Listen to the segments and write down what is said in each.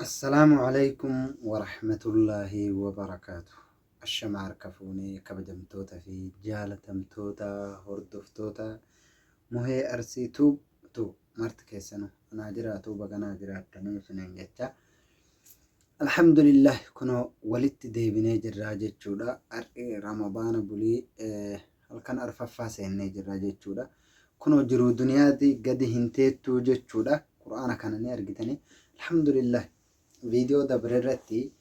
السلام عليكم ورحمة الله وبركاته. الشمار كفوني كبجمتوتا في جالتمتوتا هردفتوتا مهي أرسي تو مرت كيسنو ناجرا توبا ناجرا تنوسنين جتا. الحمد لله كنو ولدت ديبني جراجة جودا أرئي رمضان بولي الكن أرففا سيني جراجة جودا كنو جرو دنيا دي قد هنتيتو جودا قرآن كانني أرقتني الحمد لله. فيديو دبررتي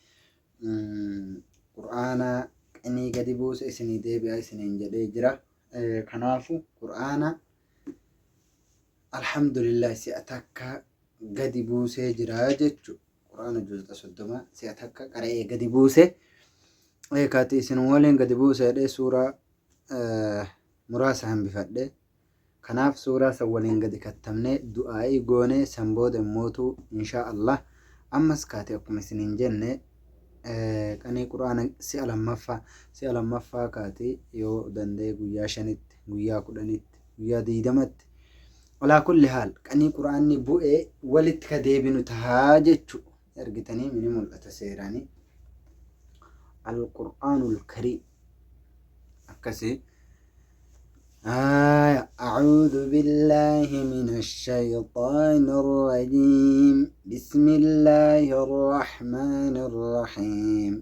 قرآنا إني قد بوس إسني ديبي إسني جدي جرا كنافو قرآنا الحمد لله سيأتك قد بوس جرا جتشو قرآن جزء صدما سيأتك قرأي قد بوس كاتي سنوالين قد بوس دي سورة مراسهم بفده كناف سورة سوالين قد كتمني دعائي قوني سنبود موتو إن شاء الله. أمس كاتي أكم سنين جنة كاني قرآن سأل مفا كاتي يو دندي قويا شنت قويا كدنت قويا ديدمت على كل حال كاني قرآن بوئي ولد كديبن تهاجتشو يرقتني من ملأة سيراني القرآن الكريم أكسي أعوذ بالله من الشيطان الرجيم بسم الله الرحمن الرحيم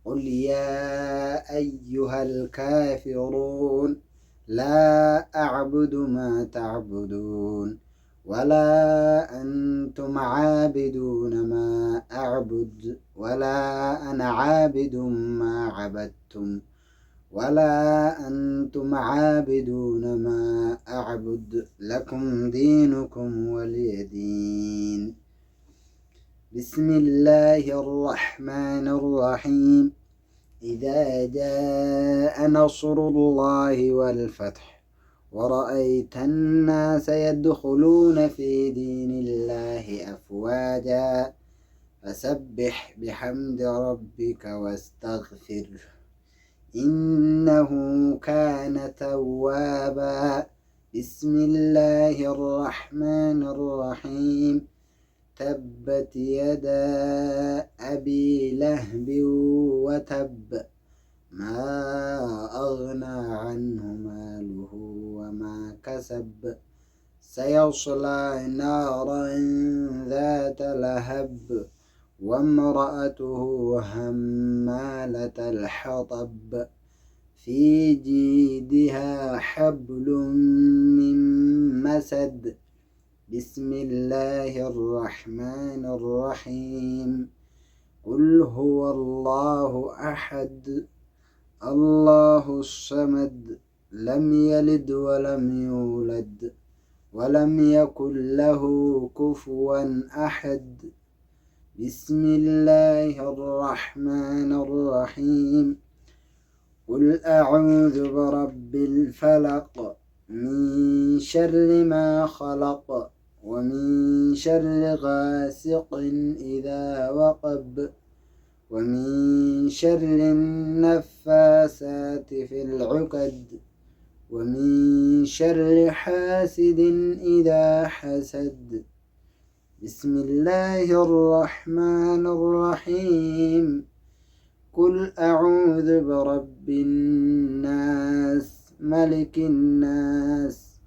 قل يا أيها الكافرون لا أعبد ما تعبدون ولا أنتم عابدون ما أعبد ولا أنا عابد ما عبدتم ولا أنتم عابدون ما أعبد لكم دينكم ولي دين. بسم الله الرحمن الرحيم إذا جاء نصر الله والفتح ورأيت الناس يدخلون في دين الله أفواجا فسبح بحمد ربك واستغفره إنه كان توابا. بسم الله الرحمن الرحيم تبت يدا أبي لهب وتب ما أغنى عنه ماله وما كسب سيصلى نارا ذات لهب وامرأته همالة الحطب في جيدها حبل من مسد. بسم الله الرحمن الرحيم قل هو الله أحد الله الصمد لم يلد ولم يولد ولم يكن له كفوا أحد. بسم الله الرحمن الرحيم قل أعوذ برب الفلق من شر ما خلق ومن شر غاسق إذا وقب ومن شر النفاسات في العقد ومن شر حاسد إذا حسد. بسم الله الرحمن الرحيم قل أعوذ برب الناس ملك الناس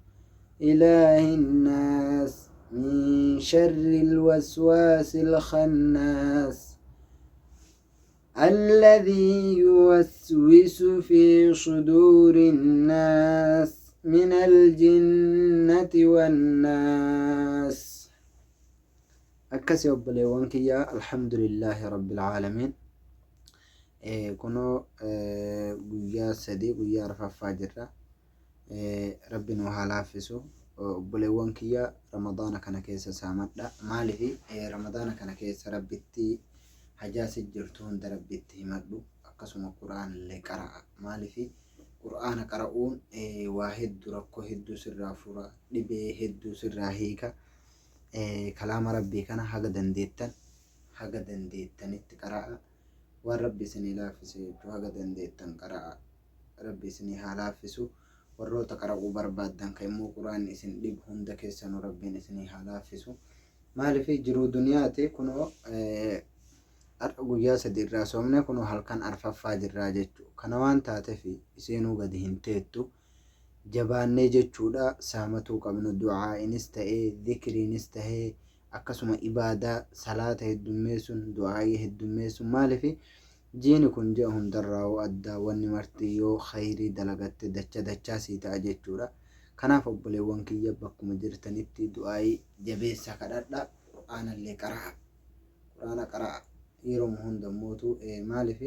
إله الناس من شر الوسواس الخناس الذي يوسوس في صدور الناس من الجنة والناس. أكسي وبليوانكيا الحمد لله رب العالمين. كنو قويا سدي قويا رفع فاجرة ربنا وحلافسو وبليوانكيا رمضان كان كيسا سامد مالي في رمضان كان كيسا ربتي حجاس الجرتون دربتي مدو أقسم القرآن اللي قرأ مالي في قرآن قرؤون واحد ركو هدو سرا فرا لبي هدو سرا هيكا كلام ربي كان حاجة دنديتن اتقرأ والرب سني لافسو حاجة دنديتن قرأ ربي سني هالافسو warroota qara'uu barbaadan kan immoo quraan isin dhib hunda keessanuu rabbiin isinii haa laaffisu maaliif jiruu duniyaati kunoo har'a guyyaa sadii irraa soomne kunoo halkan arfaffaa jirraa jechuudha. Kana waan taateef isiinuu gadi hin teettu jabaannee jechuudha. Saamatuu qabnu du'aa'inis ta'ee dhikriinis ta'ee akkasuma ibaadaa salaata heddummeessuun du'aa'ii heddummeessuun maaliif jiini kun ji'a hundarraa addaa wanni marti yoo khayrii dalagatte dachaa sii ta'a jechuudha. Kanaaf obboleewwan kiyya bakkuma jirtanitti du'aa'ii jabeessa kadhadhaa. Quraanallee qara'a. Quraana qara'a yeroo hundammootu maaliif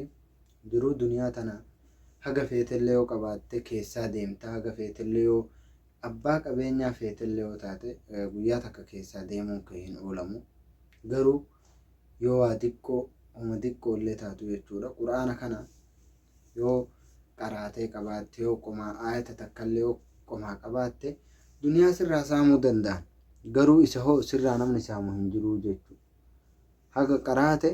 jiruu duniyaa tana haga feetellee yoo qabaatte keessaa deemta. Haga feetellee yoo abbaa qabeenyaa feetellee yoo taate guyyaa takka keessaa deemuun kee hin oolamu. Garuu yoo waa xiqqoo xiqqoo illee taatu jechuudha. Quraana kana yoo qaraatee qabaatte yoo qomaa aayata takkallee yoo qomaa qabaatte duniyaa sirraa saamuu danda'an. Garuu isa hoo sirraa namni saamu hin jiru jechuudha. Haga qaraate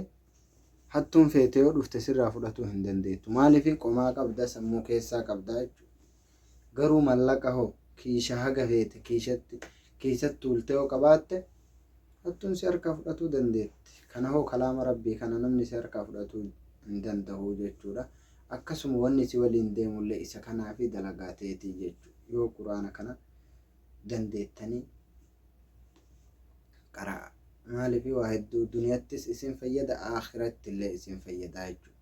hattuun feete yoo dhufte sirraa fudhatuu hin dandeettu. Maaliif qomaa qabda sammuu keessaa qabda jechuudha. Garuu mallaqa hoo kiisha haga feete kiisatti tuulte yoo qabaatte hattuun si harkaa fudhatuu dandeetti. Kana hoo kalaama rabbii kana namni si harkaa fudhatuu hin danda'u jechuudha. Akkasuma wanni si waliin deemullee isa kanaa fi dalagaa ta'eetii jechuudha. Yoo quraana kana dandeettanii qara'a. Maaliif waa hedduu duniyattis isin fayyada akhiratti illee isin fayyada jechuudha.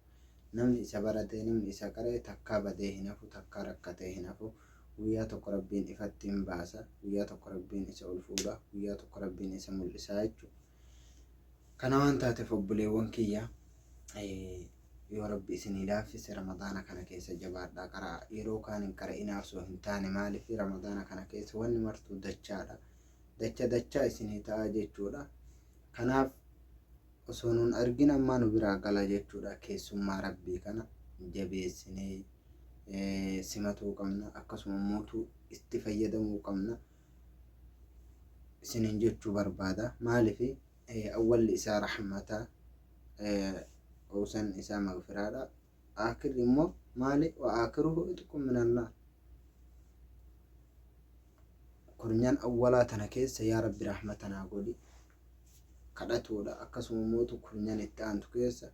Namni isa baratee namni isa qaree takkaa badee hin hafu takkaa rakkatee hin hafu. Guyyaa tokko rabbiin ifatti hin baasa. Guyyaa tokko rabbiin isa ol fuudha. Guyyaa tokko rabbiin isa mul'isa jechuudha. Kana waan taateef obboleewwan kiyya yoo rabbi isinii laaffise ramadaana kana keessa jabaadhaa qara'a. Yeroo kaan hin qara'inaa osoo hin taane maaliif ramadaana kana keessa wanni martuu dachaadha. Dachaa isinii ta'a jechuudha. Kanaaf osoo nun argin ammaa nu biraa gala jechuudha. Keessummaa rabbii kana jabeessinee simatuu qabna. Akkasuma mootuu itti fayyadamuu qabna. Isiniin jechuu barbaada. Maaliif awwalli isaa rahmata awsan isaa magfiraadha. Aakirri immoo maali wa aakiruhu itqun minannaar. Kurnyan awwalaa tana keessa yaa rabbi rahmatanaa godhi kadhatuudha. Akkasuma mootu kurnyan itti aantu keessa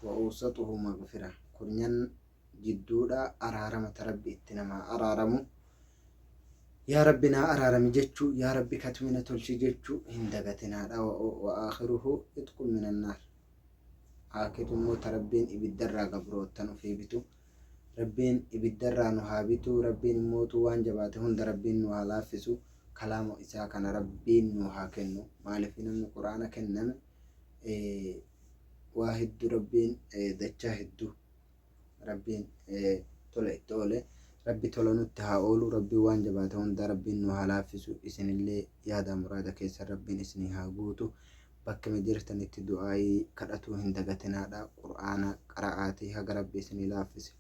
wa awsatuhu magfira. Kurnyan jidduudha araaramata rabbi itti namaa araaramu. Yaa rabbi naa araarami jechuu yaa rabbi katmina tolchi jechuu hin dagatinaadha. Wa aakhiruhu itqun minannaar. Aakirri immoo ta rabbiin ibiddarraa gabroottan ofii bitu. Rabbiin ibiddarraa nu haa bitu. Rabbiin immootu waan jabaate hunda rabbiin nu haa laaffisu. Kalaama isaa kana rabbiin nu haa kennu. Maaliif namni quraana kenname waa hedduu rabbiin dachaa hedduu rabbiin tola itti oole. Rabbi tola nutti haa oolu. Rabbiin waan jabaate hunda rabbiin nu haa laaffisu. Isinillee yaada muraada keessa rabbiin isinii haa guutu. Bakka jirtanitti du'aayii kadhatuu hin dagatinaadha. Quraana qara'aatii haga rabbi isinii laaffise.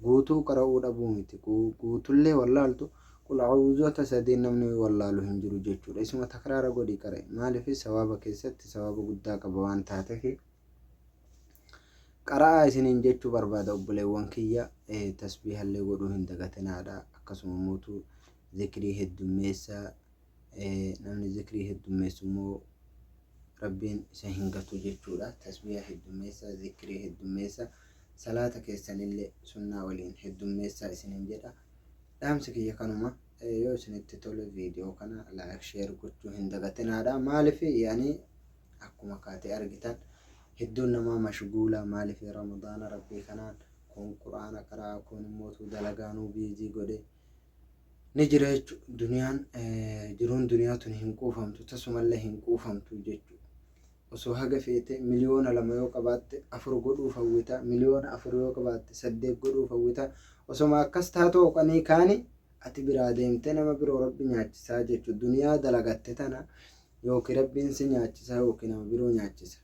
Guutuu qara'uu dhabuu miti. Guutullee wallaaltu qul a'uuzota sadiin namni wallaalu hin jiru jechuudha. Isuma takraara godhii qara'e. Maaliif sawaaba keessatti sawaaba guddaa qaba waan taateef qara'aa isiniin jechuu barbaada obboleewwan kiyya. Tasbiihallee godhuu hin dagatinaadha. Akkasuma mootuu zikrii heddummeessaa. Namni zikrii heddummeessu immoo rabbiin isa hin gatu jechuudha. Tasbiiha heddummeessaa, zikrii heddummeessaa. Salaata keessanillee sunnaa waliin heddummeessaa isiniin jedha. Dhaamsi kiyya kanuma. Yoo isinitti tole viidiyoo kana laayik sheer gochuu hin dagatinaadha. Maaliif yaani akkuma kaatee argitan hedduun namaa mashguula. Maaliif ramadaana rabbii kanaan kun quraana qaraa kun immoo dalagaanuu biizii godhe ni jira jechuudha. Duniyaan jiruun duniyaa tun hin quufamtu. Tasumallee hin quufamtu jechuudha. Osoo haga feete miliyoona 2 yoo qabaatte 4 godhuuf hawwita. Miliyoona 4 yoo qabaatte 8 godhuuf hawwita. Osoma akkas taatoo qanii kaani ati biraa deemtee nama biroo rabbi nyaachisaa jechuudha. Duniyaa dalagatte tana yookiin rabbiin si nyaachisaa yookiin nama biroo nyaachisa.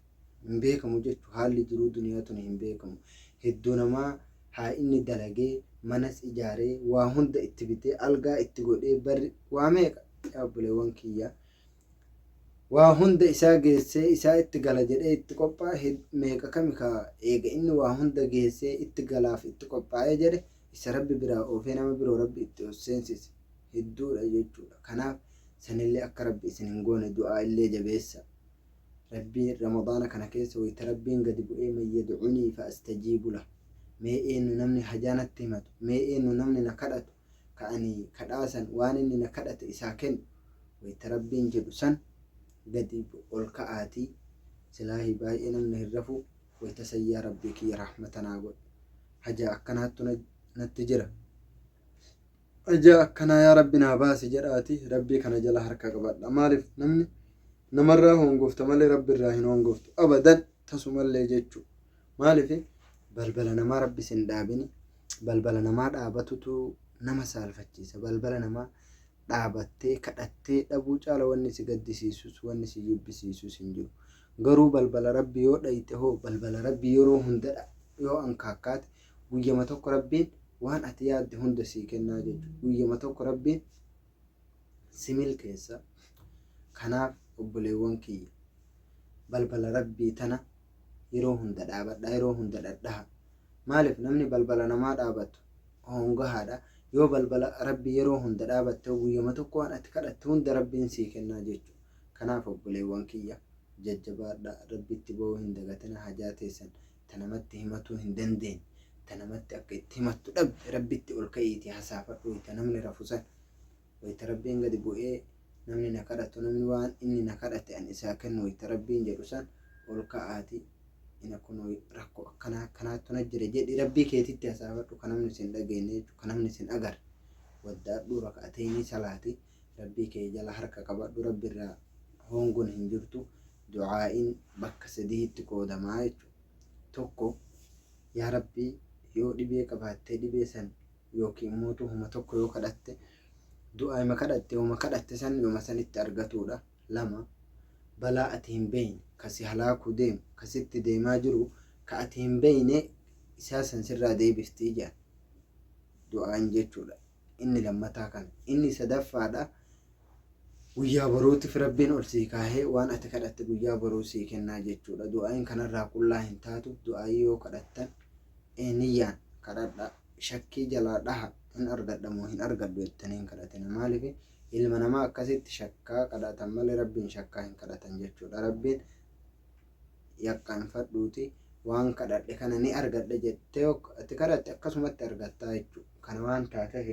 Hin beekamu jechuudha. Haalli jiruu duniyaa tun hin beekamu. Hedduu namaa haa inni dalagee manas ijaaree waa hunda itti bitee algaa itti godhee barri waa meeqa obboleewwan kiyya. Waa hunda isaa geessee isaa itti gala jedhee itti qophaa'e meeqa kamikaa eega inni waa hunda geessee itti galaaf itti qophaa'ee jedhe isa rabbi biraa oofee nama biroo rabbi itti seensise hedduudha jechuudha. Kanaaf sanillee akka rabbi isin hin goone du'aa illee jabeessa. Rabbiin ramadaana kana keessa wayita rabbiin gadi bu'ee man yad'unii fa astajiibu lahu. Mee eenyu namni hajaanatti himatu, mee eenyu namni na kadhatu ka'anii kadhaasan waan inni na kadhate isaa kennu wayita rabbiin jedhu san gadi ol ka'aatii silaahi baay'ee namni hin rafu wayita sayyaa rabbii kiyya rahmatanaa godhu. Hajaa akkanaattu natti jira. Hajaa akkanaa yaa rabbi naa baasi jedhaati rabbii kana jala harka qabadha. Maaliif namni namarraa hongofta malee rabbi irraa hin hongoftu abadan tasumallee jechuu. Maaliif balbala namaa rabbi sin dhaabini, balbala namaa dhaabatutu nama saalfachiisa. Balbala namaa dhaabattee kadhattee dhabuu caala wanni si gaddisiisus wanni si jibbisiisus hin jiru. Garuu balbala rabbi yoo dhayite hoo balbala rabbi yeroo hunda yoo ankaakkaate guyyama tokko rabbiin waan ati yaadde hunda sii kennaa jechuudha. Guyyama tokko rabbiin si milkeessa. Kanaaf obboleewwan kiyya balbala rabbii tana yeroo hunda dhaabadha, yeroo hunda dhadhaha. Maaliif namni balbala namaa dhaabatu hongahaadha. Yoo balbala rabbii yeroo hunda dhaabatte guyyama tokko waan ati kadhatte hunda rabbiin sii kennaa jechuudha. Kanaaf obboleewwan kiyya jajjabaadha, rabbitti ba'uu hin dagatina. Hajaa teessan tanamatti himatuu hin dandeenye, tanamatti akka itti himattu dhabde rabbitti ol ka'iitii hasaafadhu. Wayita namni rafusan wayita rabbiin gadi bu'ee namni na kadhatu, namni waan inni na kadhate an isaa kennu wayita rabbiin jedhu san ol ka'aatii ina kun rakkoo akkanaattu na jira jedhi rabbii keetitti hasaafadhu. Kan namni sin dhageenye jechuudha, kan namni sin agar waddaadhu raka'ateenii salaati rabbii kee jala harka qabadhu. Rabbi irraa honguun hin jirtu. Du'aa'iin bakka sadiitti qoodamaa jechuudha. Tokko yaa rabbii yoo dhibee qabaattee dhibee san yookiin immoo homa tokko yoo kadhatte du'aa'ima kadhatte homa kadhatte san yooma sanitti argatuudha. Lama balaa ati hin beeyne kasi halaakuu deemu kasitti deemaa jiru ka ati hin beeyne isaa san sirraa deebiftii jedhan du'aa'in jechuudha. Inni lammataa kana. Inni sadaffaadha guyyaa boruutiif rabbiin ol sii kaahee waan ati kadhatte guyyaa boruu sii kennaa jechuudha. Du'aa'iin kanarraa qullaa hin taatu. Du'aa'ii yoo kadhattan niyyaan kadhadha. Shakkii jalaa dhaha hin argadhamoo hin argadhu jettanii hin kadhatina. Maaliif ilma namaa akkasitti shakkaa kadhatan malee rabbiin shakkaa hin kadhatan jechuudha. Rabbiin yakkaan fadhuuti waan kadhadhe kana ni argadhe jettee ati kadhatte akkasumatti argattaa jechuudha. Kana waan taateef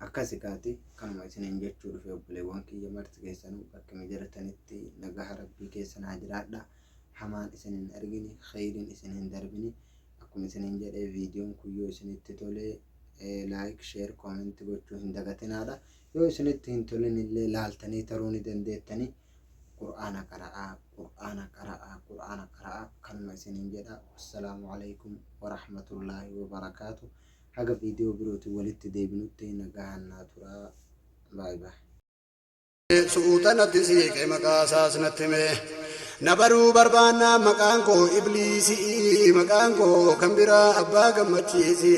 akkasi kaati kanuma isiniin jechuu dhufe obboleewwan kiyya marti keessanuu bakka mijaratanitti nagaha rabbii keessan haa jiraadha. Hamaan isin hin argini, khayriin isin hin darbini. Akkuma isiniin jedhee viidiyoon kun yoo isinitti tolee laayik, sheer, koomentii gochuu hin dagatinaadha. Yoo isinitti hin tolin illee laaltanii taruu ni dandeettanii. Qur'aana qara'aa, Qur'aana qara'aa, Qur'aana qara'aa kanuma isiniin jedha. Assalaamu alaykum wa rahmatullaahi wa barakaatuh. Haga viidiyoo birootiin walitti deebinutti nagaan naa turaa. Baay baay. Suutanatti siiqee maqaa isaas natti hime. Na baruu barbaannaa maqaan koo Ibliisii, maqaan koo kan biraa abbaa gammachiisi.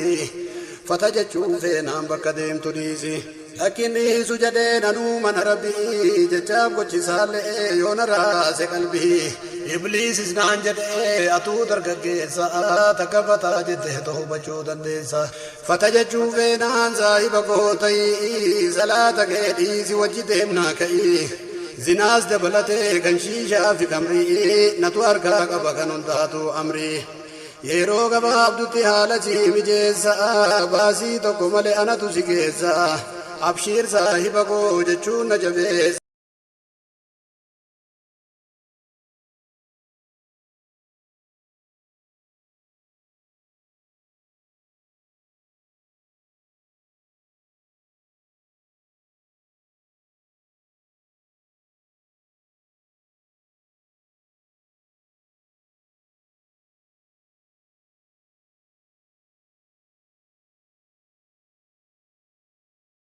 Fata jechuu feenaan bakka deemtu dhiisi. Lakkinni su jedhee nanuu mana rabbii jechaaf gochisaallee yoo na raase qalbii. Ibliisis naan jedhee atuu dargaggeessa takka fataa jettee to'ubachuu dandeessa. Fata jechuu feenaan saahiba koo ta'ii salaata kee dhiisi wajji deemnaa ka'ii. Zinaas dabalatee kan shiishaa fi kamrii natu harkaa qaba kan hundaatu amrii. Yeroo gabaabdutti haala si mijeessa baasii tokko malee anatu si geessa. Abshiir saahiba koo jechuun na jabeessa.